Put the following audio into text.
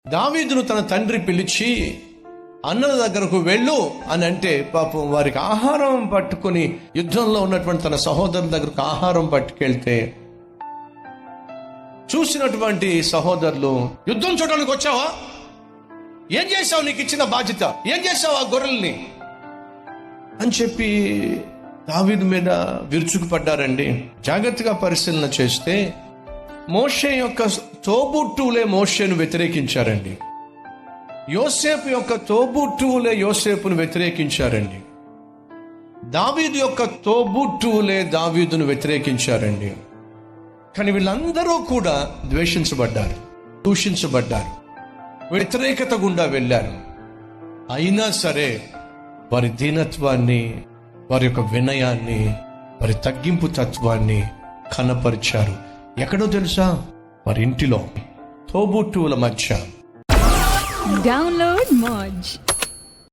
దావీదును తన తండ్రి పిలిచి అన్నల దగ్గరకు వెళ్ళు అని అంటే, పాపం వారికి ఆహారం పట్టుకుని యుద్ధంలో ఉన్నటువంటి తన సహోదరుల దగ్గరకు ఆహారం పట్టుకెళ్తే చూసినటువంటి సహోదరులు, యుద్ధం చూడడానికి వచ్చావా? ఏం చేశావు? నీకు ఇచ్చిన బాధ్యత ఏం చేశావు ఆ గొర్రెల్ని అని చెప్పి దావీదు మీద విరుచుకుపడ్డారండి. జాగ్రత్తగా పరిశీలన చేస్తే మోషే యొక్క తోబుట్టువులే మోషేను వ్యతిరేకించారండి. యోసేపు యొక్క తోబుట్టువులే యోసేపును వ్యతిరేకించారండి. దావీదు యొక్క తోబుట్టువులే దావీదును వ్యతిరేకించారండి. కానీ వీళ్ళందరూ కూడా ద్వేషించబడ్డారు, దూషించబడ్డారు, వ్యతిరేకత గుండా వెళ్ళారు. అయినా సరే వారి దీనత్వాన్ని, వారి యొక్క వినయాన్ని, వారి తగ్గింపు తత్వాన్ని కనపరిచారు. ఎక్కడో తెలుసా? వారి ఇంటిలో, తోబుట్టువుల మధ్య. Download Moj.